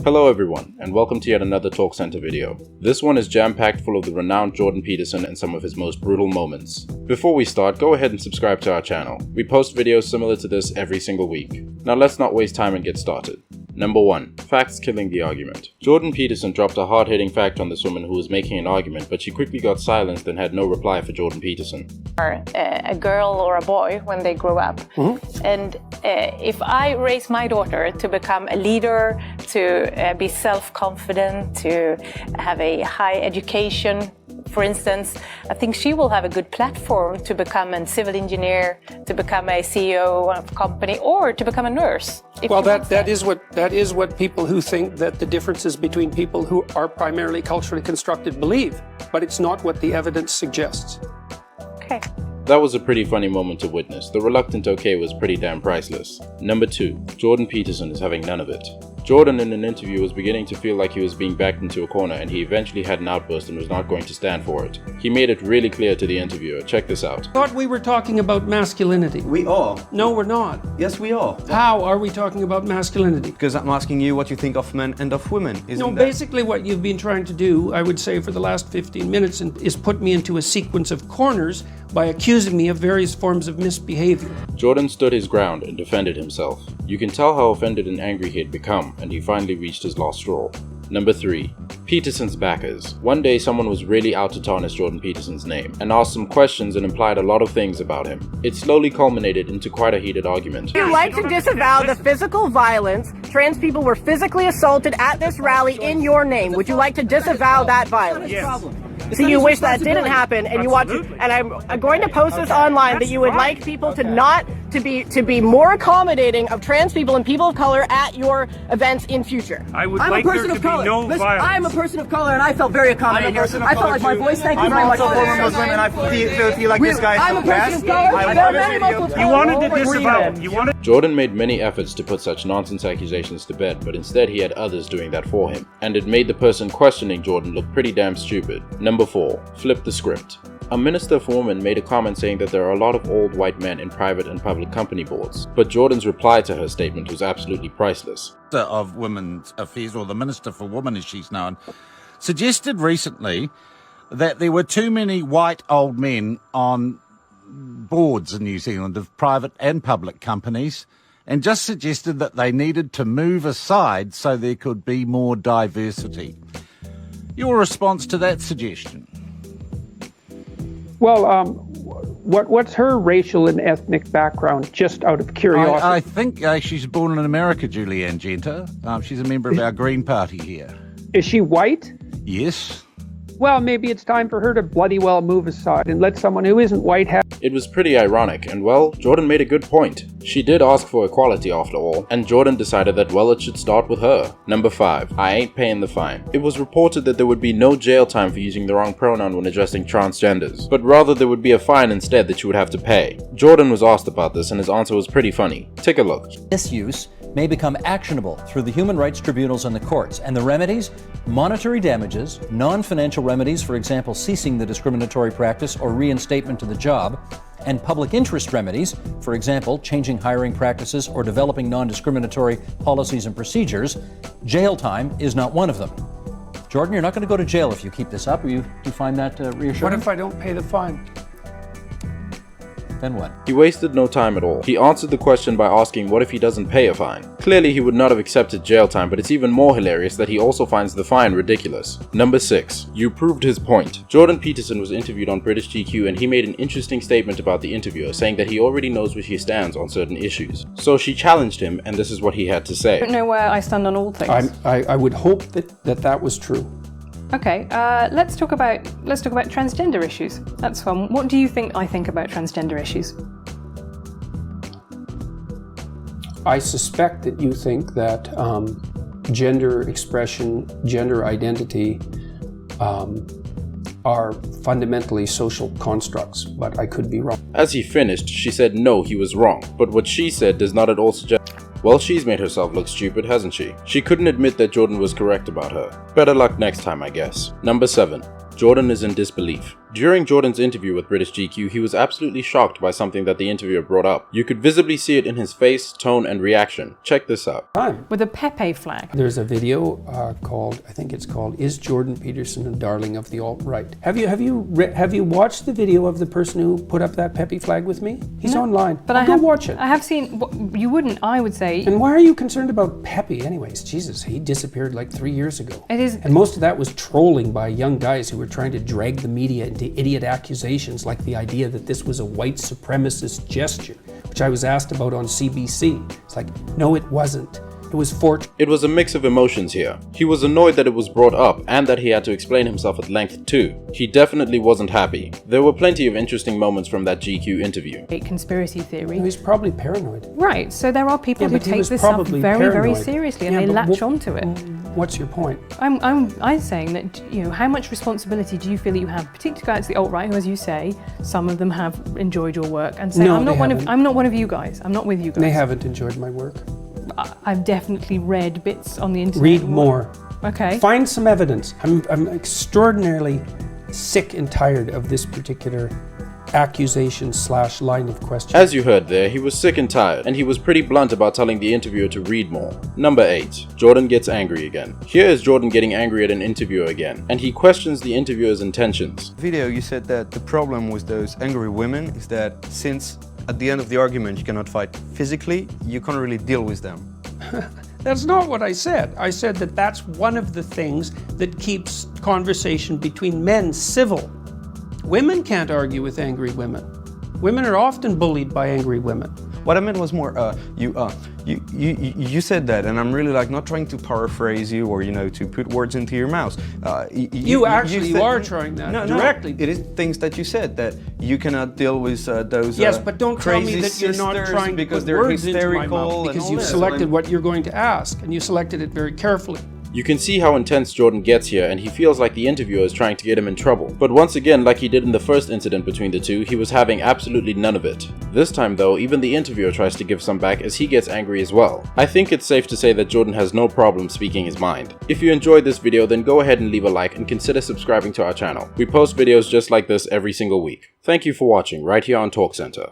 Hello everyone, and welcome to yet another Talk Center video. This one is jam-packed full of the renowned Jordan Peterson and some of his most brutal moments. Before we start, go ahead and subscribe to our channel. We post videos similar to this every single week. Now let's not waste time and get started. Number 1. Facts killing the argument. Jordan Peterson dropped a hard-hitting fact on this woman who was making an argument, but she quickly got silenced and had no reply for Jordan Peterson. A girl or a boy when they grow up. And if I raise my daughter to become a leader, to be self-confident, to have a high education, for instance, I think she will have a good platform to become a civil engineer, to become a CEO of a company, or to become a nurse. Well, that is what people who think that the differences between people who are primarily culturally constructed believe, but it's not what the evidence suggests. Okay. That was a pretty funny moment to witness. The reluctant okay was pretty damn priceless. Number 2. Jordan Peterson is having none of it. Jordan in an interview was beginning to feel like he was being backed into a corner, and he eventually had an outburst and was not going to stand for it. He made it really clear to the interviewer. Check this out. I thought we were talking about masculinity. We are. No, we're not. Yes, we are. How are we talking about masculinity? Because I'm asking you what you think of men and of women. No, basically what you've been trying to do, I would say for the last 15 minutes, is put me into a sequence of corners by accusing me of various forms of misbehavior. Jordan stood his ground and defended himself. You can tell how offended and angry he had become, and he finally reached his last straw. Number 3. Peterson's backers. One day someone was really out to tarnish Jordan Peterson's name, and asked some questions and implied a lot of things about him. It slowly culminated into quite a heated argument. Would you like to disavow the physical violence? Trans people were physically assaulted at this rally in your name. Would you like to disavow that violence? Yes. So you wish that didn't happen, and you want to, and I'm going to post this online, that you would like people to not to be more accommodating of trans people and people of color at your events in future. I'm a person of color. Listen, I'm a person of color, and I felt very accommodating. I felt like my voice. Thank you very much. I'm also a former Muslim, and I feel like this guy is I'm a person of color. There are many Muslims. You wanted to disavow. Jordan made many efforts to put such nonsense accusations to bed, but instead he had others doing that for him, and it made the person questioning Jordan look pretty damn stupid. Number 4. Flip the script. A minister for women made a comment saying that there are a lot of old white men in private and public company boards, but Jordan's reply to her statement was absolutely priceless. Of Women's Affairs, or the Minister for Women as she's known, suggested recently that there were too many white old men on boards in New Zealand of private and public companies, and just suggested that they needed to move aside so there could be more diversity. Your response to that suggestion? Well, what's her racial and ethnic background, just out of curiosity? I think she's born in America, Julianne Genter. She's a member of our Green Party here. Is she white? Yes. Well, maybe it's time for her to bloody well move aside and let someone who isn't white have... It was pretty ironic, and well, Jordan made a good point. She did ask for equality after all, and Jordan decided that well, it should start with her. Number 5. I ain't paying the fine. It was reported that there would be no jail time for using the wrong pronoun when addressing transgenders, but rather there would be a fine instead that you would have to pay. Jordan was asked about this, and his answer was pretty funny. Take a look. Misuse may become actionable through the human rights tribunals and the courts, and the remedies: monetary damages, non-financial remedies, for example, ceasing the discriminatory practice or reinstatement to the job, and public interest remedies, for example, changing hiring practices or developing non-discriminatory policies and procedures. Jail time is not one of them. Jordan, you're not going to go to jail if you keep this up. Do you find that reassuring? What if I don't pay the fine? Then what? He wasted no time at all. He answered the question by asking what if he doesn't pay a fine. Clearly he would not have accepted jail time, but it's even more hilarious that he also finds the fine ridiculous. Number 6. You proved his point. Jordan Peterson was interviewed on British GQ, and he made an interesting statement about the interviewer, saying that he already knows where he stands on certain issues. So she challenged him, and this is what he had to say. I don't know where I stand on all things. I would hope that was true. Okay, let's talk about transgender issues. That's fun. What do you think I think about transgender issues? I suspect that you think that gender expression, gender identity are fundamentally social constructs, but I could be wrong. As he finished, she said no, he was wrong, but what she said does not at all suggest... Well, she's made herself look stupid, hasn't she? She couldn't admit that Jordan was correct about her. Better luck next time, I guess. Number 7. Jordan is in disbelief. During Jordan's interview with British GQ, he was absolutely shocked by something that the interviewer brought up. You could visibly see it in his face, tone, and reaction. Check this out. With a Pepe flag. There's a video called, I think it's called, "Is Jordan Peterson a Darling of the Alt-Right?" Have you watched the video of the person who put up that Pepe flag with me? He's online. But Go watch it. I have seen. You wouldn't, I would say. And why are you concerned about Pepe, anyways? Jesus, he disappeared like 3 years ago. It is. And most of that was trolling by young guys who were trying to drag the media into idiot accusations, like the idea that this was a white supremacist gesture, which I was asked about on CBC. It's like, no, it wasn't. It was It was a mix of emotions here. He was annoyed that it was brought up and that he had to explain himself at length too. He definitely wasn't happy. There were plenty of interesting moments from that GQ interview. A conspiracy theory. He's probably paranoid. Right, so there are people who take this stuff very, very seriously and they latch onto it. What's your point? I'm saying that, you know, how much responsibility do you feel that you have, particularly guys to the alt-right, who, as you say, some of them have enjoyed your work and say, I'm not one of you guys. I'm not with you guys. They haven't enjoyed my work. I've definitely read bits on the internet. Read more. Okay. Find some evidence. I'm extraordinarily sick and tired of this particular accusation / line of question. As you heard there, he was sick and tired, and he was pretty blunt about telling the interviewer to read more. Number 8. Jordan gets angry again. Here is Jordan getting angry at an interviewer again, and he questions the interviewer's intentions. Video, you said that the problem with those angry women is that since at the end of the argument you cannot fight physically, you can't really deal with them. That's not what I said. I said that that's one of the things that keeps conversation between men civil. Women can't argue with angry women. Women are often bullied by angry women. What I meant was more, you said that, and I'm really like not trying to paraphrase you or, you know, to put words into your mouth. You are trying that directly. No, it is things that you said, that you cannot deal with those yes, but don't tell me that you're not trying to put words into my mouth, because you've selected what you're going to ask, and you selected it very carefully. You can see how intense Jordan gets here, and he feels like the interviewer is trying to get him in trouble. But once again, like he did in the first incident between the two, he was having absolutely none of it. This time though, even the interviewer tries to give some back as he gets angry as well. I think it's safe to say that Jordan has no problem speaking his mind. If you enjoyed this video, then go ahead and leave a like and consider subscribing to our channel. We post videos just like this every single week. Thank you for watching right here on Talk Center.